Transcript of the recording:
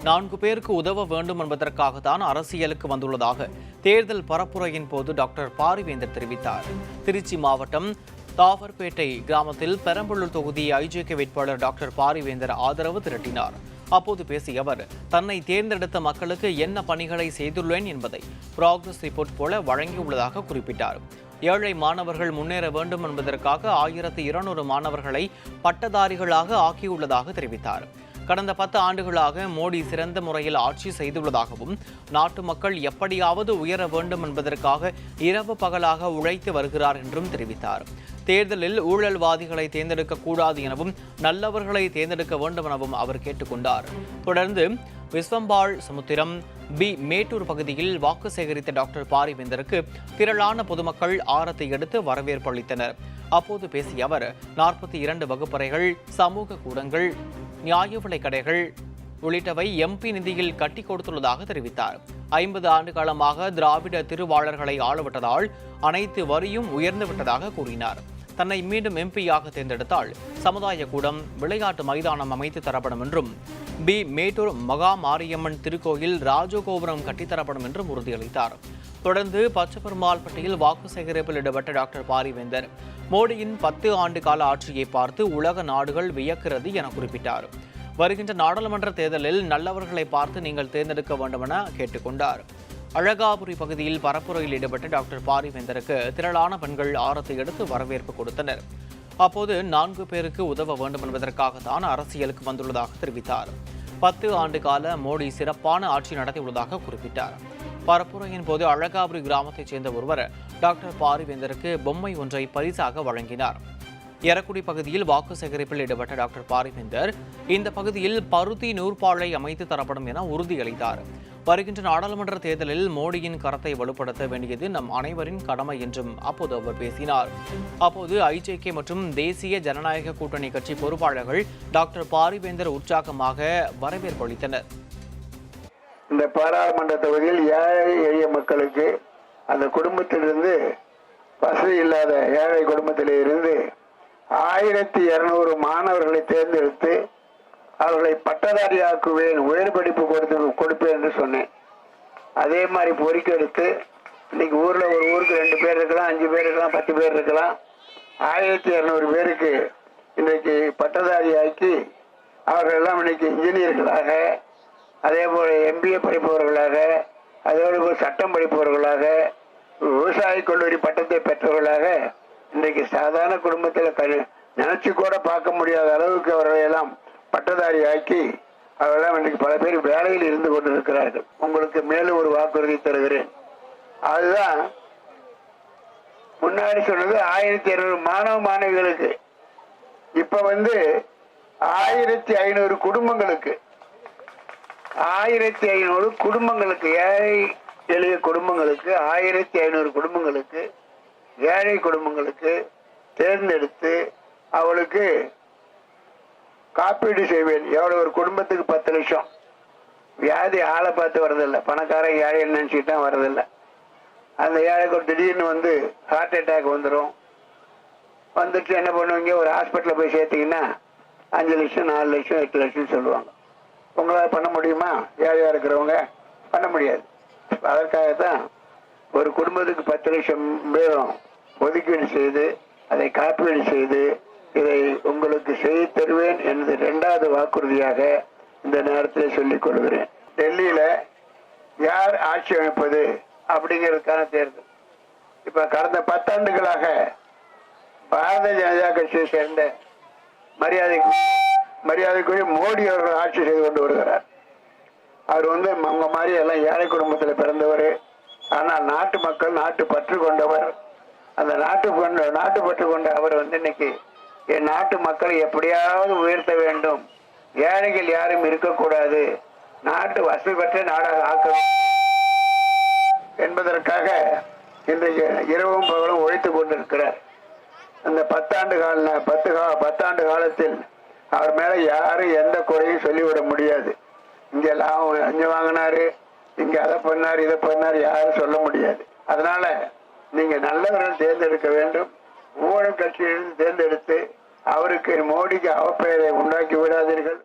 4 பேருக்கு உதவ வேண்டும் என்பதற்காகத்தான் அரசியலுக்கு வந்துள்ளதாக தேர்தல் பரப்புரையின் போது டாக்டர் பாரிவேந்தர் தெரிவித்தார். திருச்சி மாவட்டம் தாவர்பேட்டை கிராமத்தில் பெரம்பலூர் தொகுதி ஐஜேகே வேட்பாளர் டாக்டர் பாரிவேந்தர் ஆதரவு திரட்டினார். அப்போது பேசிய அவர், தன்னை தேர்ந்தெடுத்த மக்களுக்கு என்ன பணிகளை செய்துள்ளேன் என்பதை ப்ராக்ரஸ் ரிப்போர்ட் போல வழங்கியுள்ளதாக குறிப்பிட்டார். ஏழை மாணவர்கள் முன்னேற வேண்டும் என்பதற்காக 1200 மாணவர்களை பட்டதாரிகளாக ஆக்கியுள்ளதாக தெரிவித்தார். கடந்த 10 ஆண்டுகளாக மோடி சிறந்த முறையில் ஆட்சி செய்துள்ளதாகவும், நாட்டு மக்கள் எப்படியாவது உயர வேண்டும் என்பதற்காக இரவு பகலாக உழைத்து வருகிறார் என்றும் தெரிவித்தார். தேர்தலில் ஊழல்வாதிகளை தேர்ந்தெடுக்க கூடாது எனவும் நல்லவர்களை தேர்ந்தெடுக்க வேண்டும் எனவும் அவர் கேட்டுக்கொண்டார். தொடர்ந்து விஸ்வம்பாள் சமுத்திரம் மேட்டூர் பகுதியில் வாக்கு சேகரித்த டாக்டர் பாரிவேந்தருக்கு திரளான பொதுமக்கள் ஆரத்தை எடுத்து வரவேற்பு அளித்தனர். அப்போது பேசிய அவர், 42 வகுப்பறைகள், சமூக கூடங்கள், நியாய விலைக் கடைகள் உள்ளிட்டவை எம்பி நிதியில் கட்டி கொடுத்துள்ளதாக தெரிவித்தார். 50 ஆண்டு காலமாக திராவிட திருவாளர்களை ஆளவிட்டதால் அனைத்து வரியும் உயர்ந்து விட்டதாக கூறினார். தன்னை மீண்டும் எம்பியாக தேர்ந்தெடுத்தால் சமுதாய கூடம், விளையாட்டு மைதானம் அமைத்து தரப்படும் என்றும், மேட்டூர் மகா மாரியம்மன் திருக்கோயில் ராஜகோபுரம் கட்டித்தரப்படும் என்றும் உறுதியளித்தார். தொடர்ந்து பச்சைபெருமாள்பட்டியில் வாக்கு சேகரிப்பில் ஈடுபட்ட டாக்டர் பாரிவேந்தர், மோடியின் 10 ஆண்டு கால ஆட்சியை பார்த்து உலக நாடுகள் வியக்கிறது என குறிப்பிட்டார். வருகின்ற நாடாளுமன்ற தேர்தலில் நல்லவர்களை பார்த்து நீங்கள் தேர்ந்தெடுக்க வேண்டும் என கேட்டுக்கொண்டார். அழகாபுரி பகுதியில் பரப்புரையில் ஈடுபட்ட டாக்டர் பாரிவேந்தருக்கு திரளான பெண்கள் ஆரத்தை எடுத்து வரவேற்பு கொடுத்தனர். அப்போது 4 பேருக்கு உதவ வேண்டும் என்பதற்காகத்தான் அரசியலுக்கு வந்துள்ளதாக தெரிவித்தார். 10 ஆண்டு கால மோடி சிறப்பான ஆட்சி நடத்தியுள்ளதாக குறிப்பிட்டார். பரப்புரையின் போது அழகாபுரி கிராமத்தைச் சேர்ந்த ஒருவர் டாக்டர் பாரிவேந்தருக்கு பொம்மை ஒன்றை பரிசாக வழங்கினார். எரக்குடி பகுதியில் வாக்கு சேகரிப்பில் ஈடுபட்ட டாக்டர் பாரிவேந்தர், இந்த பகுதியில் பருத்தி நூற்பாலை அமைத்து தரப்படும் என உறுதியளித்தார். வருகின்ற நாடாளுமன்ற தேர்தலில் மோடியின் கரத்தை வலுப்படுத்த வேண்டியது நம் அனைவரின் கடமை என்றும் அப்போது அவர் பேசினார். அப்போது ஐஜேகே மற்றும் தேசிய ஜனநாயக கூட்டணி கட்சி பொறுப்பாளர்கள் டாக்டர் பாரிவேந்தர் உற்சாகமாக வரவேற்பு அளித்தனர். இந்த பாராளுமன்ற தொகுதியில் ஏழை எளிய மக்களுக்கு, அந்த குடும்பத்திலிருந்து வசதி இல்லாத ஏழை குடும்பத்திலே இருந்து 1200 மாணவர்களை தேர்ந்தெடுத்து அவர்களை பட்டதாரியாக்குவேன், உயர் படிப்பு கொடுப்பேன் என்று சொன்னேன். அதே மாதிரி பொறிக்க எடுத்து இன்னைக்கு ஊர்ல ஒரு ஊருக்கு 2 பேர் இருக்கலாம், 5 பேர் இருக்கலாம், 10 பேர் இருக்கலாம், 1200 பேருக்கு இன்றைக்கு பட்டதாரியாக்கி அவர்கள் எல்லாம் இன்னைக்கு இன்ஜினியர்களாக, அதே போல MBA படிப்பவர்களாக, அதோடு சட்டம் படிப்பவர்களாக, விவசாய கல்லூரி பட்டத்தை பெற்றவர்களாக இன்றைக்கு சாதாரண குடும்பத்தில் நினைச்சு கூட பார்க்க முடியாத அளவுக்கு அவர்களை எல்லாம் பட்டதாரி ஆக்கி அவரெல்லாம் இன்றைக்கு பல பேர் வேலையில் இருந்து கொண்டிருக்கிறார்கள். உங்களுக்கு மேலும் ஒரு வாக்குறுதி தருகிறேன். அதுதான் முன்னாடி சொன்னது 1200 மாணவ மாணவிகளுக்கு, இப்ப 1500 குடும்பங்களுக்கு, 1500 குடும்பங்களுக்கு, ஏழை எளிய குடும்பங்களுக்கு, 1500 குடும்பங்களுக்கு, ஏழை குடும்பங்களுக்கு தேர்ந்தெடுத்து அவளுக்கு காப்பீடு செய்வேன். எவ்வளவு ஒரு குடும்பத்துக்கு 10 லட்சம். வியாதி ஆளை பார்த்து வரதில்லை, பணக்காரன் ஏழை நினைச்சுட்டு தான் வரதில்லை. அந்த ஏழைக்கு ஒரு திடீர்னு ஹார்ட் அட்டாக் வந்துடும். வந்துட்டு என்ன பண்ணுவீங்க, ஒரு ஹாஸ்பிட்டலில் போய் சேர்த்தீங்கன்னா 5 லட்சம், 4 லட்சம், 8 லட்சம் சொல்லுவாங்க. உங்களால் பண்ண முடியுமா? ஏழையா இருக்கிறவங்க பண்ண முடியாது. அதற்காகத்தான் ஒரு குடும்பத்துக்கு 10 லட்சம் பேரும் ஒதுக்கீடு செய்து அதை காப்பீடு செய்து இதை உங்களுக்கு செய்து தருவேன் என்று 2வது வாக்குறுதியாக இந்த நேரத்தில் சொல்லிக் கொள்கிறேன். டெல்லியில யார் ஆட்சி அமைப்பது அப்படிங்கிறதுக்கான தேர்தல். இப்ப கடந்த 10 ஆண்டுகளாக பாரதிய ஜனதா கட்சியை சேர்ந்த மரியாதைக்குரிய மோடி அவர்கள் ஆட்சி செய்து கொண்டு வருகிறார். அவர் அவங்க மாதிரி எல்லாம் ஏழை குடும்பத்தில் பிறந்தவர். ஆனால் நாட்டு மக்கள் நாட்டு பற்று கொண்டவர். அந்த நாட்டு பற்று கொண்ட அவர் இன்னைக்கு என் நாட்டு மக்களை எப்படியாவது உயர்த்த வேண்டும், ஏழைகள் யாரும் இருக்கக்கூடாது, நாட்டு வசதி பெற்ற நாடாக ஆக்க என்பதற்காக இன்றைக்கு இரவும் பகலும் உழைத்துக் கொண்டிருக்கிறார். அந்த 10 ஆண்டு காலத்தில் அவர் மேல யாரும் எந்த குறையும் சொல்லிவிட முடியாது. இங்க லாபம் வாங்கினாரு, இங்க அதை பண்ணாரு, இதை பண்ணாரு, யாரும் சொல்ல முடியாது. அதனால நீங்க நல்லவர்கள் தேர்ந்தெடுக்க வேண்டும். ஊழல் கட்சியிலிருந்து தேர்ந்தெடுத்து அவருக்கு மோடிக்கு அவப்பெயரை உண்டாக்கி விடாதீர்கள்.